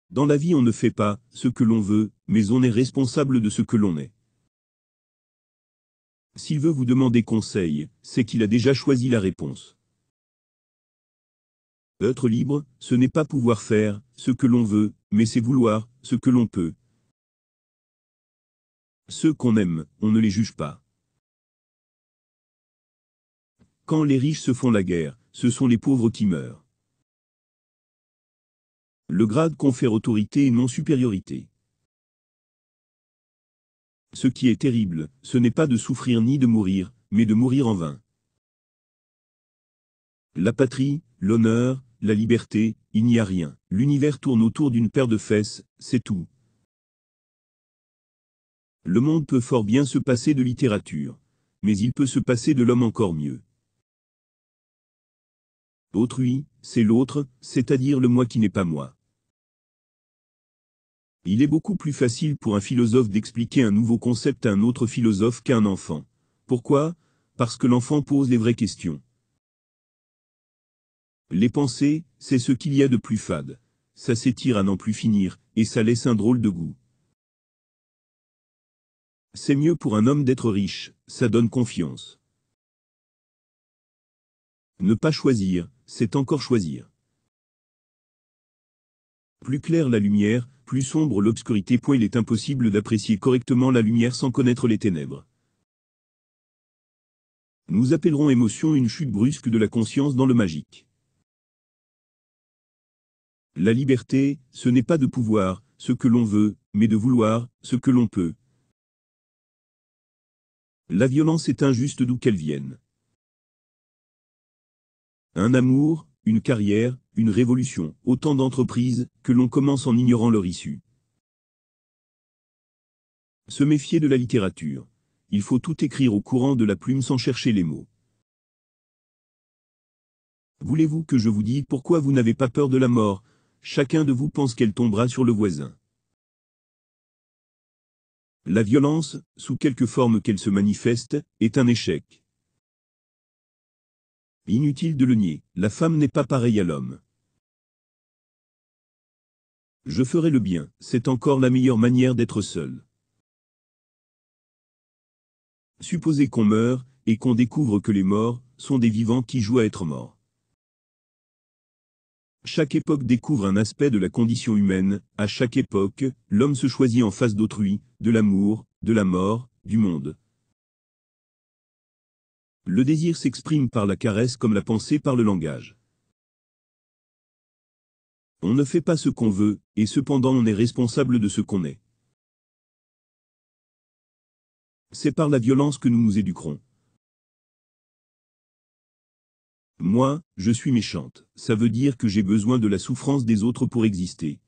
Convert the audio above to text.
Dans la vie on ne fait pas ce que l'on veut, mais on est responsable de ce que l'on est. S'il veut vous demander conseil, c'est qu'il a déjà choisi la réponse. Être libre, ce n'est pas pouvoir faire ce que l'on veut, mais c'est vouloir ce que l'on peut. Ceux qu'on aime, on ne les juge pas. Quand les riches se font la guerre, ce sont les pauvres qui meurent. Le grade confère autorité et non supériorité. Ce qui est terrible, ce n'est pas de souffrir ni de mourir, mais de mourir en vain. La patrie, l'honneur, la liberté, il n'y a rien. L'univers tourne autour d'une paire de fesses, c'est tout. Le monde peut fort bien se passer de littérature. Mais il peut se passer de l'homme encore mieux. Autrui, c'est l'autre, c'est-à-dire le moi qui n'est pas moi. Il est beaucoup plus facile pour un philosophe d'expliquer un nouveau concept à un autre philosophe qu'à un enfant. Pourquoi? Parce que l'enfant pose les vraies questions. Les pensées, c'est ce qu'il y a de plus fade. Ça s'étire à n'en plus finir, et ça laisse un drôle de goût. C'est mieux pour un homme d'être riche, ça donne confiance. Ne pas choisir, c'est encore choisir. Plus claire la lumière, plus sombre l'obscurité. Il est impossible d'apprécier correctement la lumière sans connaître les ténèbres. Nous appellerons émotion une chute brusque de la conscience dans le magique. La liberté, ce n'est pas de pouvoir ce que l'on veut, mais de vouloir ce que l'on peut. La violence est injuste d'où qu'elle vienne. Un amour, une carrière, une révolution, autant d'entreprises que l'on commence en ignorant leur issue. Se méfier de la littérature. Il faut tout écrire au courant de la plume sans chercher les mots. Voulez-vous que je vous dise pourquoi vous n'avez pas peur de la mort? Chacun de vous pense qu'elle tombera sur le voisin. La violence, sous quelque forme qu'elle se manifeste, est un échec. Inutile de le nier, la femme n'est pas pareille à l'homme. Je ferai le bien, c'est encore la meilleure manière d'être seul. Supposez qu'on meurt, et qu'on découvre que les morts sont des vivants qui jouent à être morts. Chaque époque découvre un aspect de la condition humaine, à chaque époque, l'homme se choisit en face d'autrui, de l'amour, de la mort, du monde. Le désir s'exprime par la caresse comme la pensée par le langage. On ne fait pas ce qu'on veut, et cependant on est responsable de ce qu'on est. C'est par la violence que nous nous éduquerons. Moi, je suis méchante, ça veut dire que j'ai besoin de la souffrance des autres pour exister.